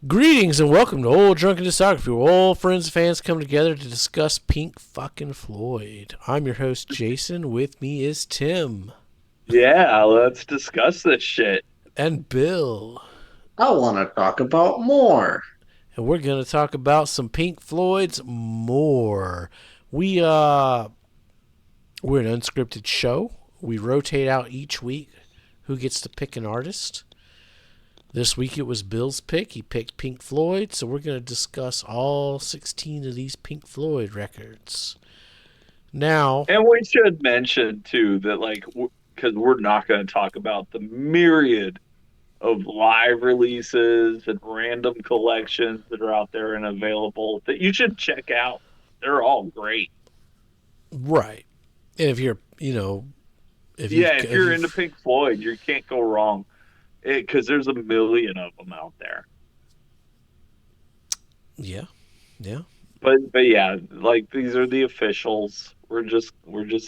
Greetings and welcome to Old Drunken Discography, where all friends and fans come together to discuss Pink fucking Floyd. I'm your host, Jason. With me is Tim Yeah, let's discuss this shit. and Bill. I want to talk about more. And we're going to talk about some Pink Floyd's more. We, we're an unscripted show. We rotate out each week who gets to pick an artist. This week it was Bill's pick. He picked Pink Floyd, so we're going to discuss all 16 of these Pink Floyd records. Now, And we should mention too that because we're not going to talk about the myriad of live releases and random collections that are out there and available that you should check out. They're all great. right. And if you're, if you've, Yeah, if if you're into you've, Pink Floyd, you can't go wrong because there's a million of them out there. yeah, yeah. But yeah, like these are the officials. We're just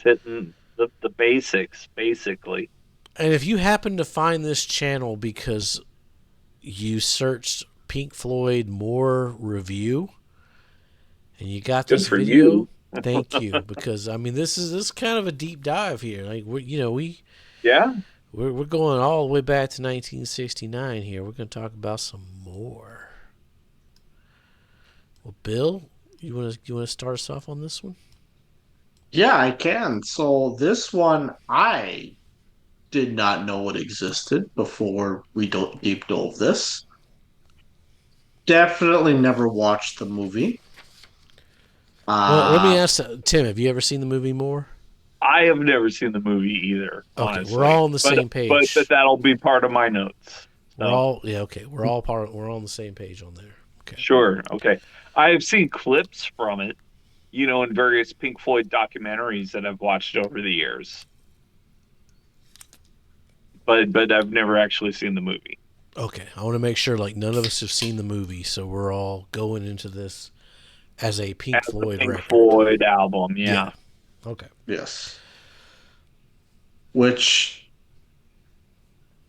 hitting the basics basically. And if you happen to find this channel because you searched Pink Floyd more review and you got Good this for video, you. thank you. Because I mean, this is kind of a deep dive here. Like Yeah. we're going all the way back to 1969 here. We're going to talk about some more. Well, Bill, you want to start us off on this one? Yeah, I can. So this one, I did not know it existed before we deep dove this. Definitely never watched the movie. Well, let me Uh, ask Tim. Have you ever seen the movie More? I have never seen the movie either, Okay, we're honestly. all on the But same but page. that'll be part of my notes. We're So all yeah. Okay, we're all on the same page on there. Okay. sure, okay. I have seen clips from it, in various Pink Floyd documentaries that I've watched over the years. But I've never actually seen the movie. Okay, I want to make sure like none of us have seen the movie, so we're all going into this as a Pink As the Floyd Pink record. Floyd album, Yeah. yeah. Okay. yes. Which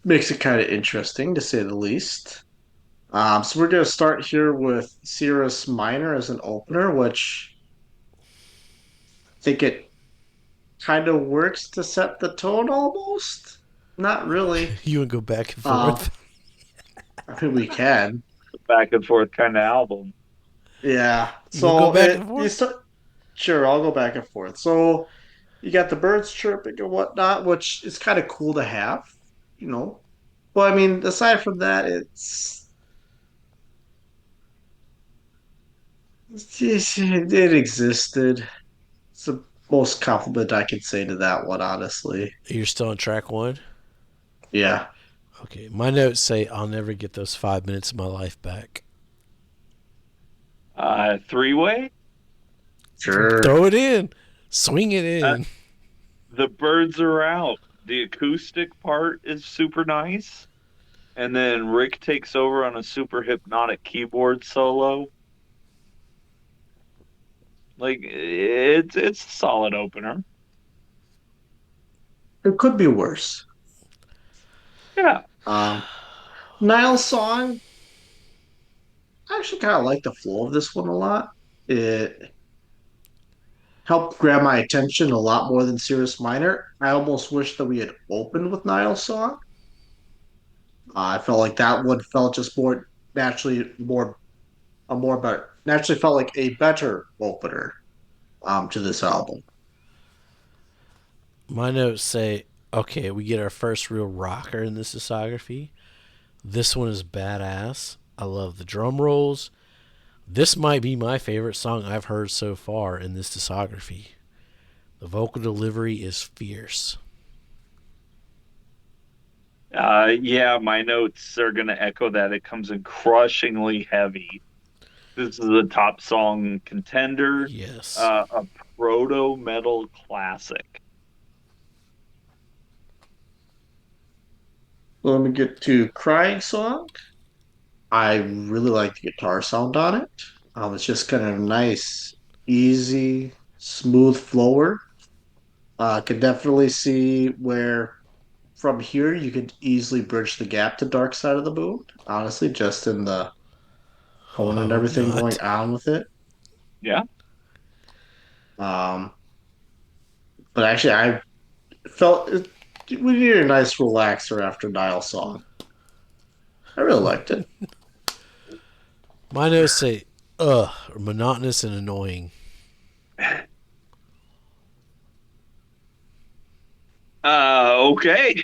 makes it kind of interesting to say the least. So we're going to start here with Cirrus Minor as an opener, which I think it kind of works to set the tone almost. Not really. You want to go back and Uh, forth? I mean, we can. Back and forth kind of album. Yeah. You want to go So back and it you forth? start. Sure, I'll go back and forth. So you got the birds chirping and whatnot, which is kind of cool to have, you know. Well, I mean, aside from that, it existed. It's the most compliment I can say to that one, honestly. You're still on track one. Yeah. Okay. My notes say I'll never get those 5 minutes of my life back. Three-way? Sure. Throw it in. Swing it Uh, in. the birds are out. The acoustic part is super nice. And then Rick takes over on a super hypnotic keyboard solo. Like it's a solid opener. It could be worse. Yeah. Um, Niall's song, I actually kind of like the flow of this one a lot. It helped grab my attention a lot more than Cirrus Minor. I almost wish that we had opened with Niall's song. I felt like that one felt just more naturally more a more better naturally felt like a better opener to this album. My notes say, okay, we get our first real rocker in this discography. This one is badass. I love the drum rolls. This might be my favorite song I've heard so far in this discography. The vocal delivery is fierce. Yeah, my notes are gonna echo that. It comes in crushingly heavy. This is a top song contender, Yes. a proto metal classic. So let me get to Crying Song. I really like the guitar sound on it. It's just kind of nice, easy, smooth flower. Can definitely see where from here you could easily bridge the gap to Dark Side of the Moon. Honestly, just in the tone I and hope everything going not. on with it. Yeah. Um, but actually, I felt we needed a nice relaxer after Nile song. I really liked it. My notes say, monotonous and annoying. Okay.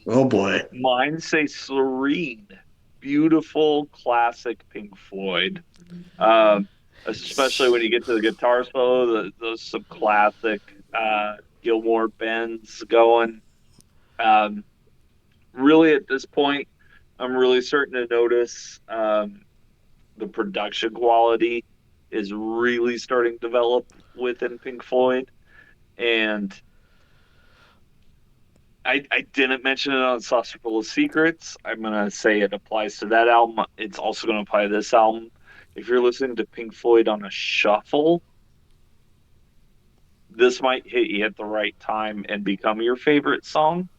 Oh boy. Mine say serene, beautiful, classic Pink Floyd. Um, Especially when you get to the guitar solo, those some classic Gilmore bends going. Um, Really, at this point, I'm really starting to notice the production quality is really starting to develop within Pink Floyd, and I didn't mention it on Saucer Full of Secrets. I'm gonna say it applies to that album. It's also gonna apply to this album. If you're listening to Pink Floyd on a shuffle, this might hit you at the right time and become your favorite song.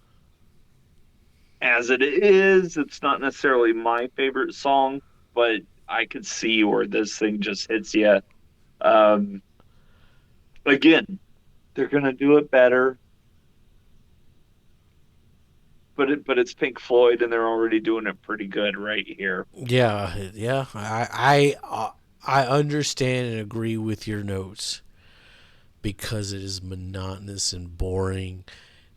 As it is, it's not necessarily my favorite song, but I could see where this thing just hits you. Um, Again, they're gonna do it better, but it's Pink Floyd and they're already doing it pretty good right here. Yeah, yeah. I understand and agree with your notes because it is monotonous and boring.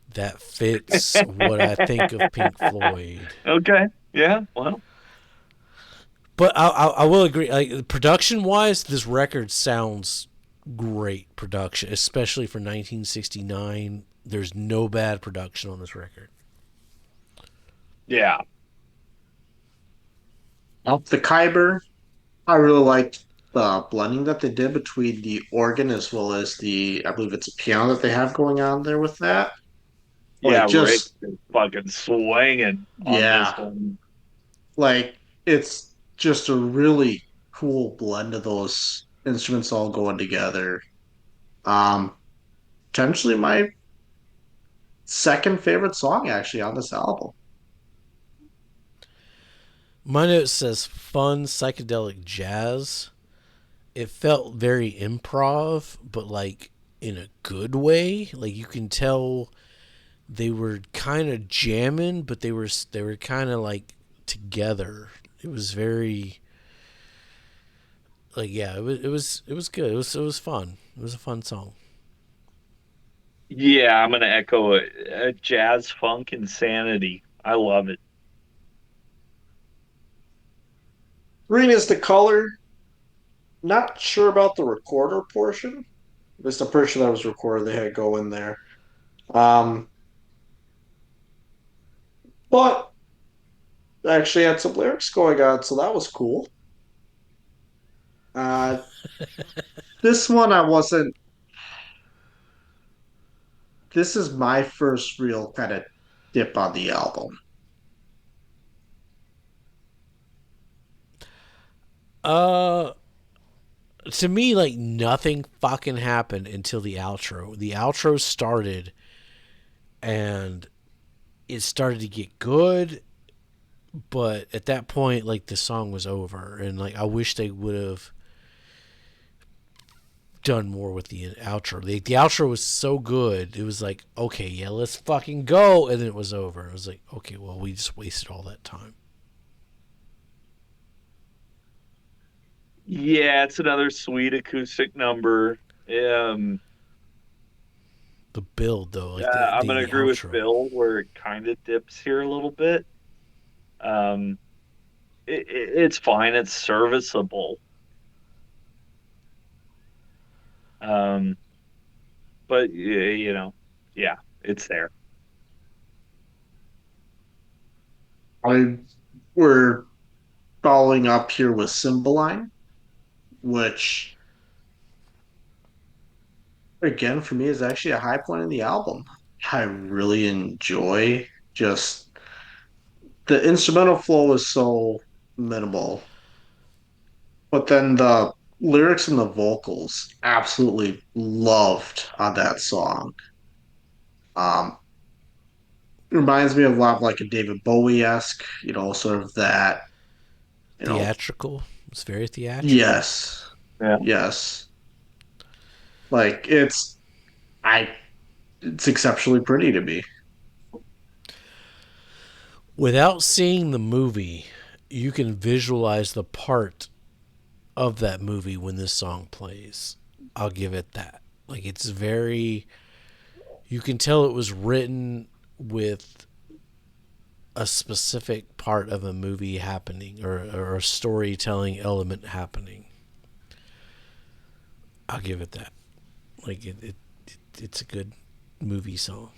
That fits what I think of Pink Floyd. Okay, yeah, well, But I will agree. Like production wise, this record sounds great production, especially for 1969. There's no bad production on this record. yeah, The Kyber, I really liked the blending that they did between the organ as well as I believe it's a piano that they have going on there with that. Like yeah. Rick just, is fucking swinging on this yeah, one. like it's just a really cool blend of those instruments all going together. Um, Potentially my second favorite song actually on this album. My note says fun psychedelic jazz. It felt very improv, but like in a good way. Like you can tell they were kind of jamming, but they were kind of like together. It was very like yeah, it was good. It was fun. It was a fun song. Yeah, I'm gonna echo it. Jazz funk insanity. I love it. Green is the color. Not sure about the recorder portion. Just the portion that was recorded, they had go in there. Um, but actually had some lyrics going on, so that was cool. Uh, this one I wasn't. This is my first real kind of dip on the album. Uh, to me, like nothing fucking happened until the outro. The outro started, and it started to get good, but at that point, like the song was over, and like I wish they would have done more with the outro. The outro was so good. It was like, okay, yeah, let's fucking go, and then it was over. It was like, okay, well, we just wasted all that time. Yeah, it's another sweet acoustic number. Um, The build though, like the I'm the, gonna the agree with outro. Bill where it kind of dips here a little bit. Um, it's fine. It's serviceable. Um, but yeah, it's there. I We're following up here with Cymbeline, which again for me is actually a high point in the album. I really enjoy just the instrumental flow is so minimal, but then the lyrics and the vocals absolutely loved on that song. Um, it reminds me of a lot of like a David Bowie esque, sort of that, you know, Theatrical. It's very theatrical. Yes. Yeah. Yes. Like I it's exceptionally pretty to me. Without seeing the movie, you can visualize the part of that movie when this song plays. I'll give it that. Like it's very you can tell it was written with a specific part of a movie happening or a storytelling element happening. I'll give it that. Like it's a good movie song.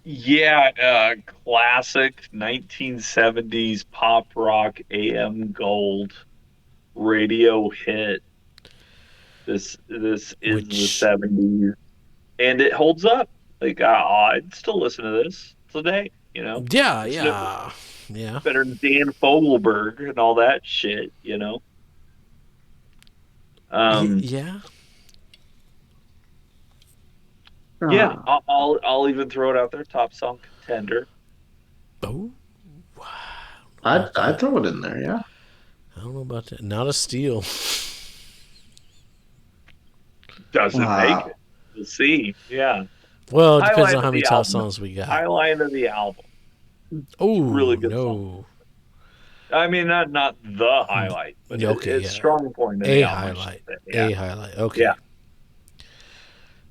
Yeah, classic 1970s pop rock AM gold radio hit. This is the Which 70s, and it holds up. Like I'd still listen to this today. yeah, It's no yeah. Yeah. better than Dan Fogelberg and all that shit. Um, Yeah. yeah, Ah, I'll even throw it out there. Top song contender. Oh, I'd about I'd that. throw it in there, yeah. I don't know about that. Not a steal. Doesn't make Uh it. We'll see. Yeah, Well, it depends highlight on of how many the top album. songs we got. Highlight of the album. Oh Really good song. no. I mean, not the highlight, but Okay, it's yeah. strong point in the A album, I should highlight. say. Yeah, A highlight. yeah, Okay.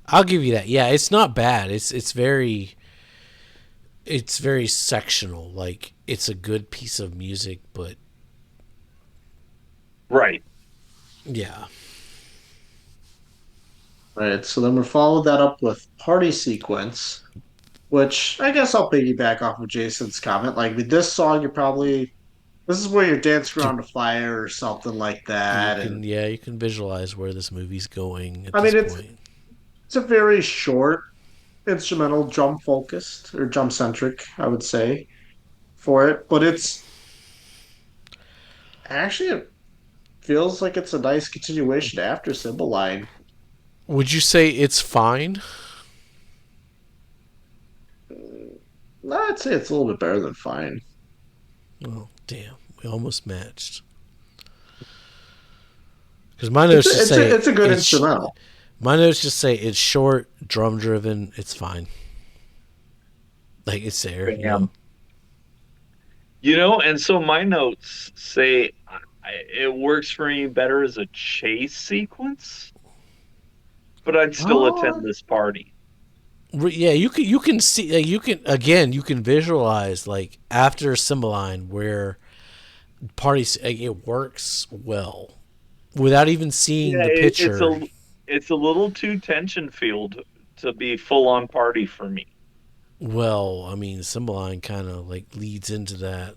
I'll give you that. Yeah, it's not bad. It's very sectional. Like it's a good piece of music, but right. yeah. right. So then we followed that up with Party Sequence, which I guess I'll piggyback off of Jason's comment. Like with this song, this is where you're dancing You around a fire or something like that. And you can visualize where this movie's going at I this mean point. it's a very short instrumental drum focused or drum centric, I would say, for it. But it feels like it's a nice continuation after Cymbeline. Would you say it's fine? I'd say it's a little bit better than fine. Oh, damn. We almost matched. Because my notes just say It's a good instrumental. my notes just say it's short, drum driven. It's fine. Like it's there, you know. Bam. And so my notes say it works for me better as a chase sequence, but I'd still attend Oh, this party. Yeah, you can see you can visualize like after Cymbeline where parties it works well without even seeing Yeah, the it's picture. a little too tension filled to be full on party for me. Well, I mean, Cymbeline kind of like leads into that.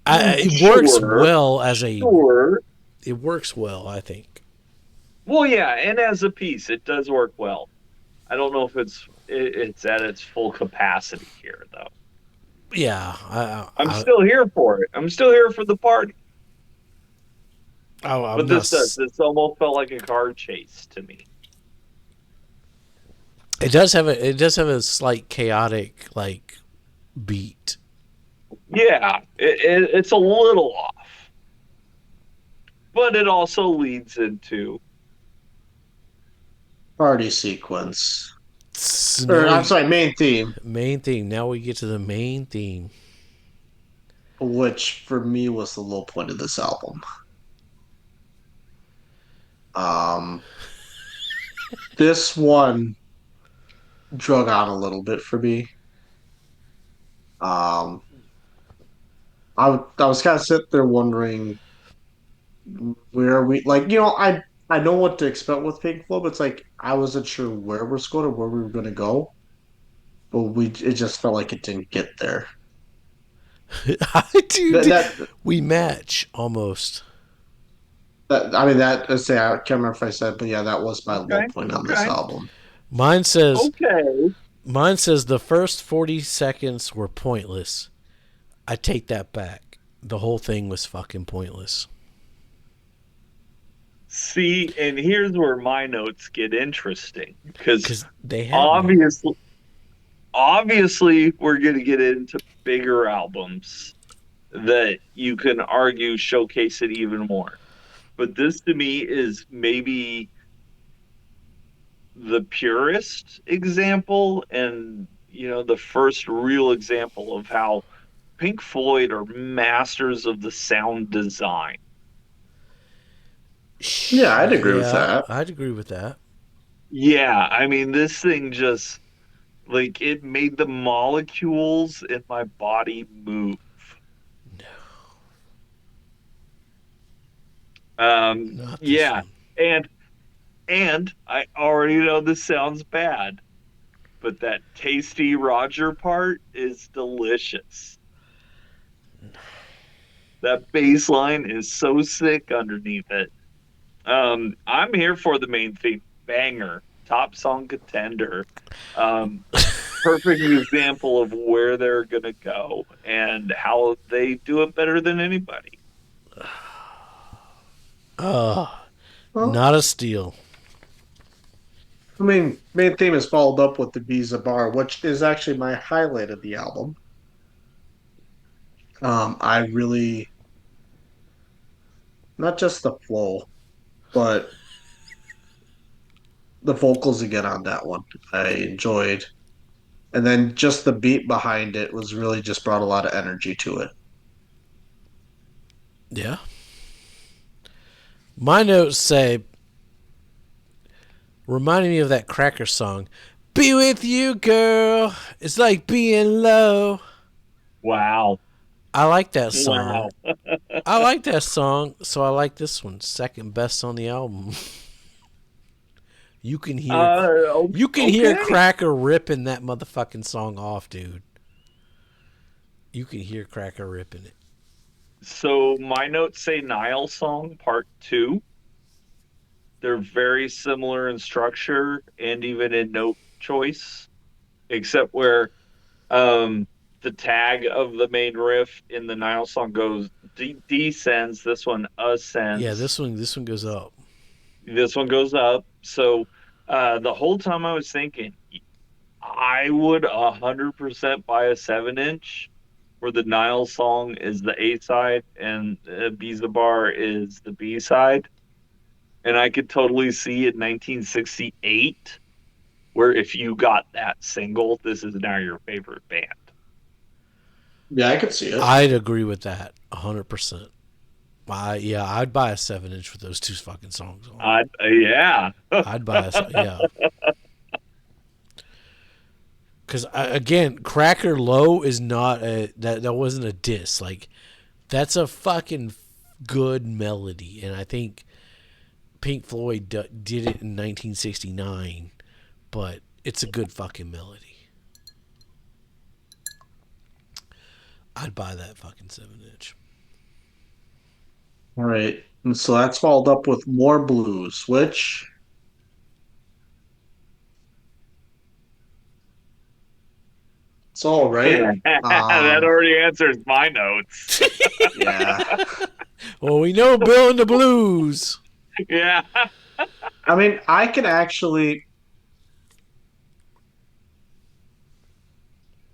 It works Sure, well sure. it works well, I think. Well, yeah, and as a piece, it does work well. I don't know if it's at its full capacity here, though. Yeah, I'm still here for it. I'm still here for the party. I'm But not. this almost felt like a car chase to me. It does have a slight chaotic like beat. Yeah, it's a little off, but it also leads into party sequence. So Or now I'm we sorry, main theme, main theme. Now we get to the main theme. which for me was the low point of this album. Um, this one drug on a little bit for me. Um, I was kind of sitting there wondering where we like I know what to expect with Pink Floyd, but it's like I wasn't sure where we're going or where we were going to go, but it just felt like it didn't get there. I do. That that, We match almost. that I mean that let's say I can't remember if I said, but yeah, that was my low okay, point on this okay, album. Mine says okay. mine says the first 40 seconds were pointless. I take that back. The whole thing was fucking pointless. See, and here's where my notes get interesting because Cuz they had me. obviously we're going to get into bigger albums that you can argue showcase it even more. But this to me is maybe the purest example and the first real example of how Pink Floyd are masters of the sound design. Yeah, I'd agree with Yeah, that. I'd agree with that. Yeah, I mean this thing just like it made the molecules in my body move. Not this Yeah, one. and I already know this sounds bad, but that tasty Roger part is delicious. That bass line is so sick underneath it. I'm here for the main theme. Banger, top song contender. Um, Perfect example of where they're gonna go and how they do it better than anybody. Well, Not a steal. I mean, main theme is followed up with the Visa Bar, which is actually my highlight of the album. I really, not just the flow, but the vocals again on that one. I enjoyed. And then just the beat behind it was really just brought a lot of energy to it. Yeah. My notes say, reminding me of that Cracker song. Be with you, girl. It's like being low. Wow. I like that song. Wow. I like that song, so I like this one. Second best on the album. You can hear, you can hear Okay. Cracker ripping that motherfucking song off, dude. You can hear Cracker ripping it. So my notes say Nile Song Part 2. They're very similar in structure and even in note choice, except where the tag of the main riff in the Nile song goes descends, this one Yeah, ascends, this one goes up. this one goes up. So the whole time I was thinking, I would 100% buy a 7 inch where the Nile song is the A side and Biza Bar is the B side. And I could totally see in 1968 where if you got that single, this is now your favorite band. Yeah, I could see it. I'd agree with that 100%. Yeah, I'd buy a 7 inch with those two fucking songs on it. Yeah. I'd buy yeah. Because again, Cracker Low is not a that wasn't a diss. Like that's a fucking good melody, and I think Pink Floyd did it in 1969, but it's a good fucking melody. I'd buy that fucking 7 inch. All right. And so that's followed up with more blues, which it's all right. That Um, already answers my notes. yeah. Well, we know Bill and the Blues. Yeah. I mean, I can actually.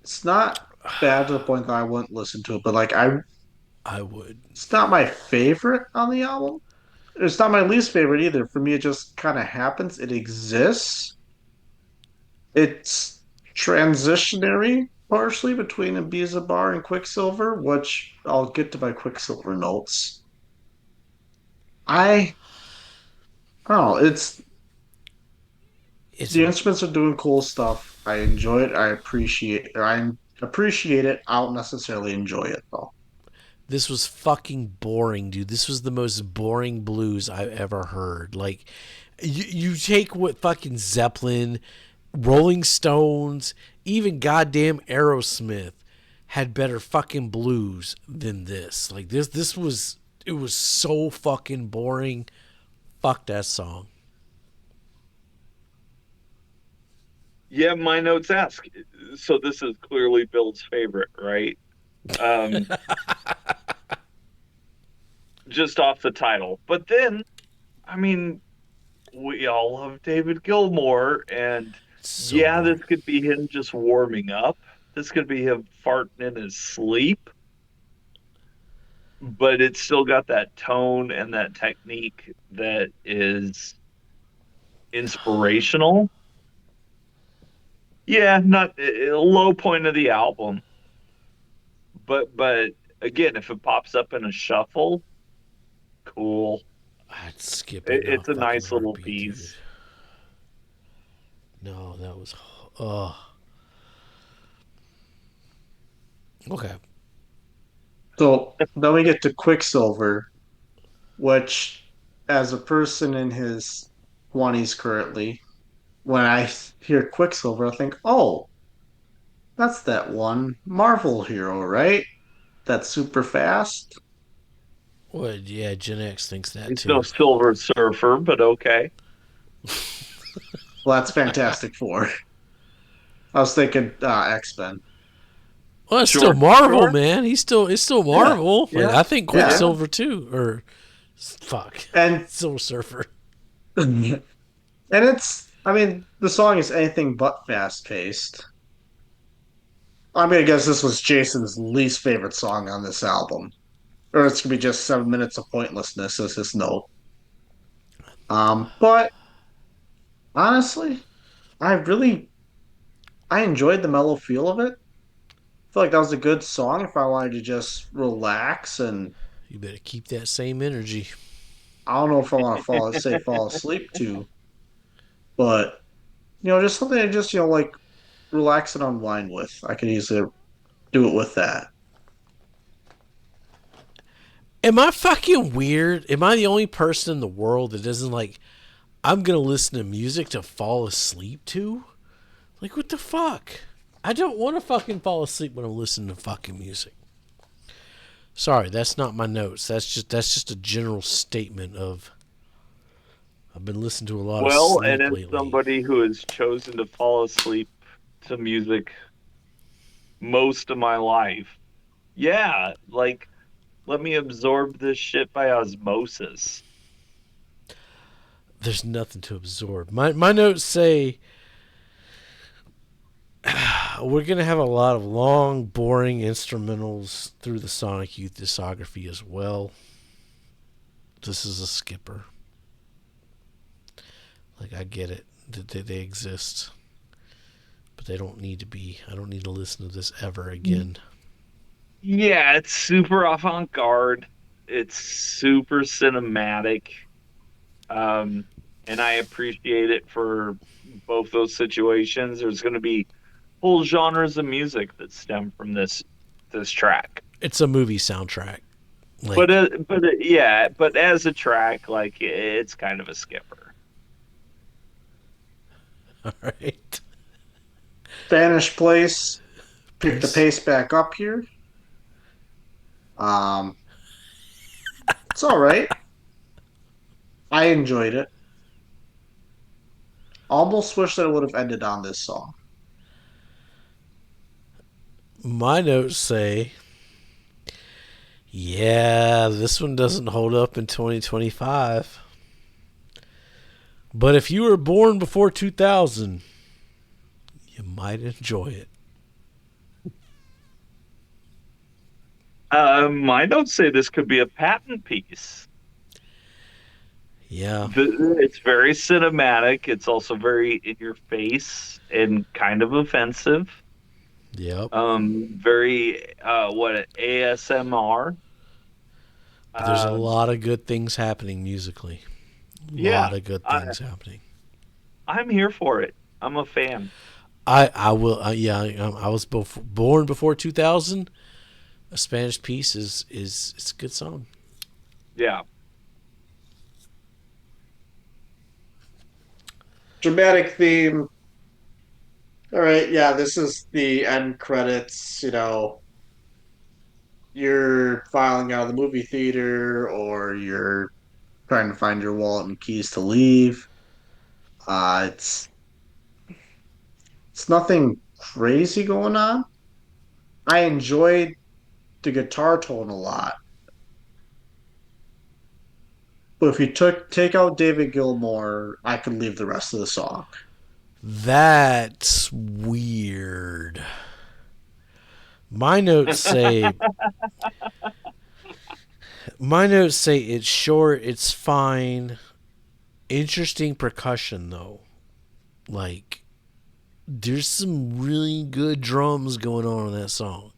It's not bad to the point that I wouldn't listen to it, but like I, I would. it's not my favorite on the album. It's not my least favorite either. For me, it just kind of happens. It exists. It's transitionary partially between Ibiza Bar and Quicksilver, which I'll get to my Quicksilver notes. I, I don't know. It's It's the instruments are doing cool stuff. I enjoy it. I appreciate it. I don't necessarily enjoy it though. This was fucking boring, dude. This was the most boring blues I've ever heard. Like, you take what fucking Zeppelin, Rolling Stones, even goddamn Aerosmith had better fucking blues than this. Like this was it was so fucking boring. Fuck that song. Yeah, my notes ask. So this is clearly Bill's favorite, right? Um, just off the title. But then, I mean, we all love David Gilmour, and So yeah, boring. this could be him just warming up. This could be him farting in his sleep. but it's still got that tone and that technique that is inspirational. Yeah, not a low point of the album, but again, if it pops up in a shuffle, cool. I'd skip it in a It's a fucking nice little heartbeat, dude. piece. No, that was. Oh. Okay. So then we get to Quicksilver, which, as a person in his 20s currently, when I hear Quicksilver, I think, oh, that's that one Marvel hero, right? That's super fast. Well, yeah, Gen X thinks that He's no too. Silver Surfer, but okay. Well, that's Fantastic Four. I was thinking X-Men. Well, it's still Sure, Marvel, sure. man. It's still Yeah, Marvel. Like Yeah, I think yeah. yeah. Quicksilver too, or fuck, And Silver Surfer. and it's, I mean, the song is anything but fast paced. I mean, I guess this was Jason's least favorite song on this album. Or it's gonna be just 7 minutes of pointlessness as his note. But honestly, I really I enjoyed the mellow feel of it. I feel like that was a good song if I wanted to just relax, and You better keep that same energy. I don't know if I want to fall asleep to, but just something to just like relax and unwind with. I could easily do it with that. Am I fucking weird? Am I the only person in the world that doesn't like? I'm gonna listen to music to fall asleep to. Like what the fuck? I don't want to fucking fall asleep when I'm listening to fucking music. Sorry, that's not my notes. That's just a general statement of I've been listening to a lot of Well, and sleep as lately. somebody who has chosen to fall asleep to music most of my life, yeah, like let me absorb this shit by osmosis. There's nothing to absorb. My notes say we're gonna have a lot of long, boring instrumentals through the Sonic Youth discography as well. This is a skipper. Like I get it that they exist, but they don't need to be. I don't need to listen to this ever again. Yeah, it's super avant-garde. It's super cinematic. Um, and I appreciate it for both those situations. There's going to be whole genres of music that stem from this track. It's a movie soundtrack. But Like, yeah, but as a track, like it's kind of a skipper. all right, Spanish Place picked the peace. pace back up here. Um, it's all right. I enjoyed it. Almost wish that it would have ended on this song. My notes say, yeah, this one doesn't hold up in 2025. But if you were born before 2000, you might enjoy it. My notes say this could be a patent piece. Yeah. It's very cinematic. It's also very in your face and kind of offensive. Yep. Very what ASMR. But there's a Um, lot of good things happening musically. A yeah, lot of good I, things happening. I'm here for it. I'm a fan. I will. Yeah. I was born before 2000. A Spanish piece is it's a good song. Yeah. Dramatic theme. All right, yeah, this is the end credits. You're filing out of the movie theater, or you're trying to find your wallet and keys to leave. It's nothing crazy going on. I enjoyed the guitar tone a lot, but if you take out David Gilmour, I could leave the rest of the song. That's weird. My notes say My notes say it's short, it's fine. Interesting percussion though. Like there's some really good drums going on in that song.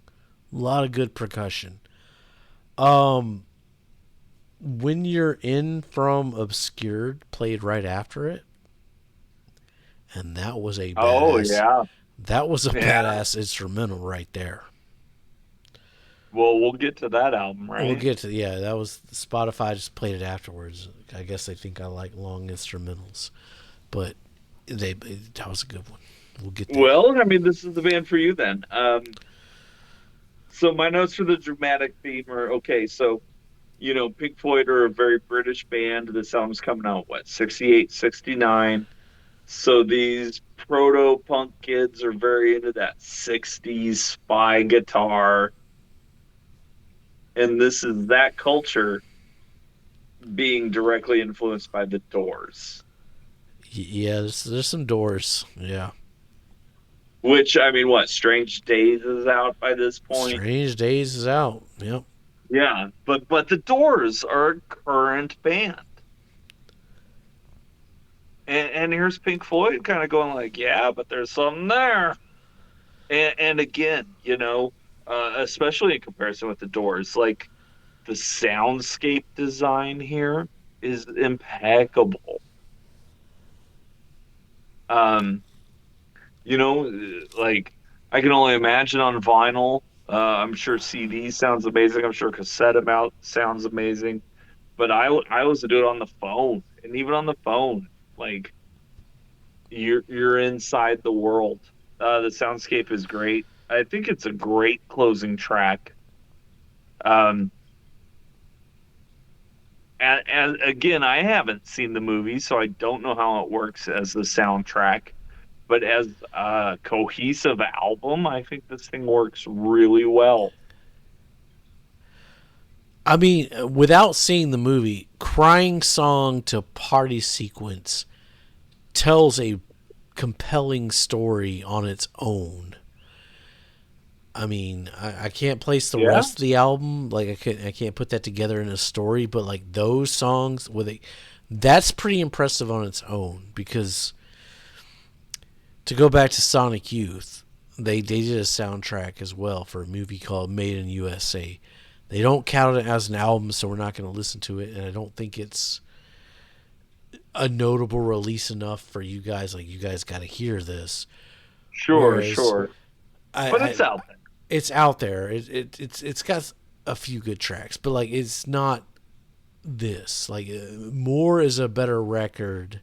A lot of good percussion. Um when you're in from Obscured played right after it, and that was a Oh badass yeah, that was a yeah. badass instrumental right there. Well, we'll get to that album, We'll right? get to yeah, that was Spotify just played it afterwards. I guess they think I like long instrumentals. But that was a good one. We'll get there. Well, I mean, this is the band for you then. So my notes for the dramatic theme are okay. So Pink Floyd are a very British band. This album's coming out what, 68, 69. So these proto punk kids are very into that 60s spy guitar, and this is that culture being directly influenced by the Doors. Yeah, there's some Doors. Yeah. Which, I mean, what, Strange Days is out by this point? Strange Days is out. Yep. Yeah, but the Doors are a current band. And here's Pink Floyd kind of going like, yeah, but there's something there. And again, especially in comparison with the Doors, like the soundscape design here is impeccable. Um, like I can only imagine on vinyl. I'm sure CD sounds amazing. I'm sure cassette amount sounds amazing. But I was to do it on the phone, and even on the phone, like you're inside the world. The soundscape is great. I think it's a great closing track. Um, and again, I haven't seen the movie, so I don't know how it works as the soundtrack. But as a cohesive album, I think this thing works really well. I mean, without seeing the movie, Crying Song to Party Sequence tells a compelling story on its own. I mean, I can't place the Yeah, rest of the album. Like I can't put that together in a story. But like those songs, that's pretty impressive on its own. Because to go back to Sonic Youth, they did a soundtrack as well for a movie called Made in USA. They don't count it as an album, so we're not going to listen to it. And I don't think it's a notable release enough for you guys. Like you guys got to hear this. sure, Whereas sure. But I it's out there. it's out there. It's got a few good tracks, but like it's not this. Like More is a better record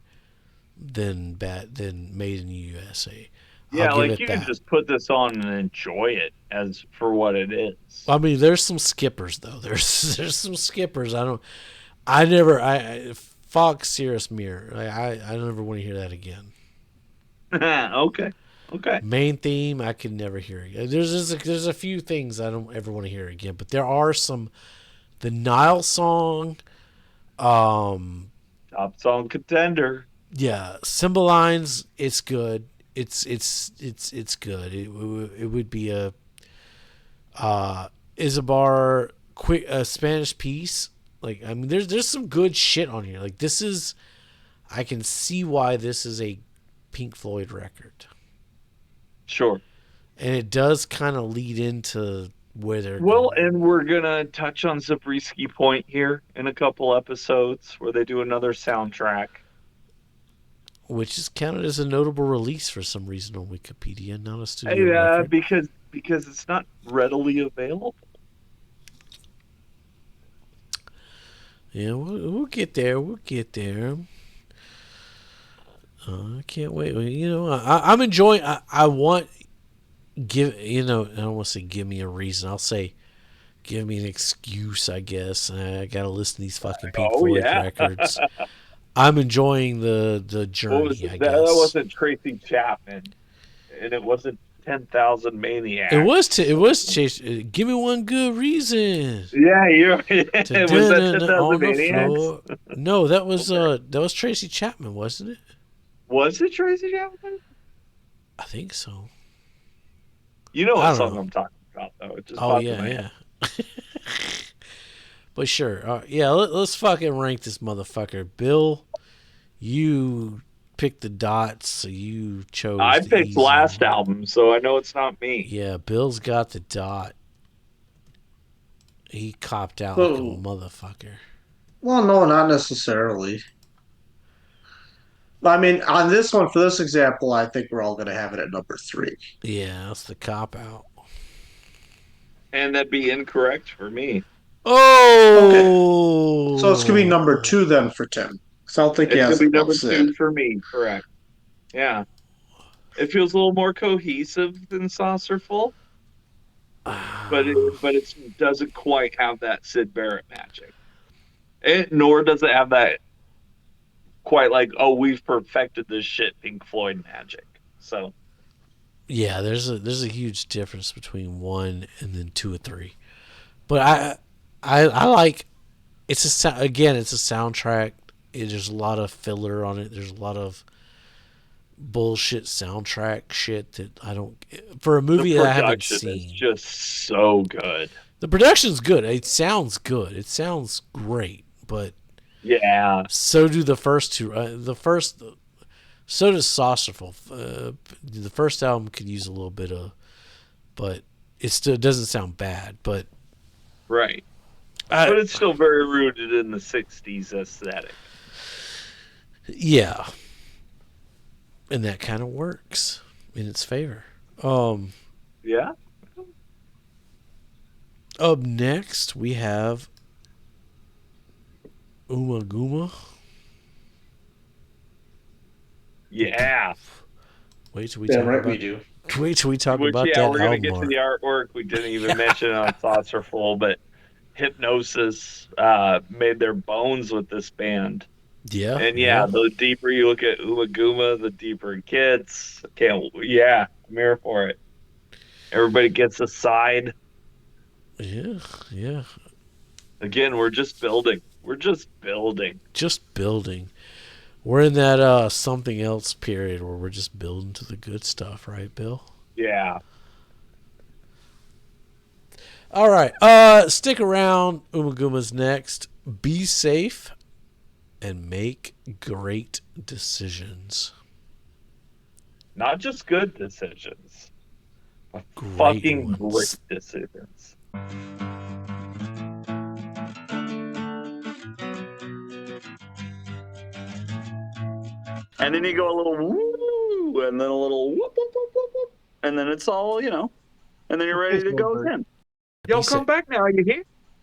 than Made in the USA. I'll Yeah, give like it you can that. just put this on and enjoy it as for what it is. I mean, there's some skippers though. There's some skippers. I never. Fox Cirrus Mirror. I never want to hear that again. Okay. Okay. Main theme, I could never hear again. There's a few things I don't ever want to hear again, but there are some. The Nile song, um, Top song contender. yeah, Symbolines. It's good. It's good. It would be a Isabar quick Spanish piece. Like I mean, there's some good shit on here. Like this is, I can see why this is a Pink Floyd record, Sure. and it does kind of lead into where they're Well, going, and we're gonna touch on Zabriskie Point here in a couple episodes where they do another soundtrack. which is counted as a notable release for some reason on Wikipedia, not a studio Hey, record. because it's not readily available. Yeah, we'll get there. We'll get there. I can't wait. I'm enjoying. I want give. I don't want to say give me a reason. I'll say give me an excuse. I guess I gotta listen to these fucking Pink Oh Floyd yeah. records. I'm enjoying the What was journey. it? I That guess wasn't Tracy Chapman, and it wasn't 10,000 it was. Maniacs. It was Chase. Give me one good reason Yeah, you to was that on 10,000 the Maniacs? floor. No, Okay. that was Tracy Chapman, wasn't it? Was it Tracy Chapman? I think so. You know I what don't song know. I'm talking about, though. It just Oh popped in yeah, my head. yeah. But sure, yeah, let's fucking rank this motherfucker. Bill, you picked the dots, so you chose I the picked easy last one. album, so I know it's not me. Yeah, Bill's got the dot. He copped out like a So, motherfucker. well, no, not necessarily. I mean, on this one, for this example, I think we're all going to have it at number three. Yeah, that's the cop out. And that'd be incorrect for me. Okay. So it's going to be number Oh, two then for Tim. Because I don't think he It's has gonna it be above number Sid. 2 for me, correct. Yeah. It feels a little more cohesive than Saucerful, but it doesn't quite have that Sid Barrett magic. Nor does it have that quite like, oh, we've perfected this shit Pink Floyd magic. So yeah. There's a huge difference between one and then two or three. But I like again it's a soundtrack. There's a lot of filler on it. There's a lot of bullshit soundtrack shit that I don't for a the movie that I haven't production is seen. just so good. The production's good. It sounds good. It sounds great. But Yeah. so do the first two. So does Saucerful. The first album could use a little bit of, but it still doesn't sound bad. But Right. I, But it's still very rooted in the 60s aesthetic. yeah, and that kind of works in its favor. Yeah. Up next we have Uma Guma. Yeah. Wait till we Damn talk right about. we do. Wait till we talk Which, about yeah, that we're going to album get to art. the artwork. We didn't even mention it on Thoughts Are Full, but Hypnosis made their bones with this band. Yeah, And yeah. yeah, the deeper you look at Umaguma, the deeper it gets. Yeah, I'm here for it. Everybody gets a side. Yeah, yeah. Again, we're just building. We're just building. Just building. We're in that something else period where we're just building to the good stuff, right, Bill? Yeah. All right. Stick around. Umaguma's next. Be safe and make great decisions. Not just good decisions, but Great fucking ones. great decisions. And then you go a little woo, and then a little whoop, whoop, whoop, whoop, whoop, and then it's all, and then you're ready to go again. Y'all He said- come back now, you hear?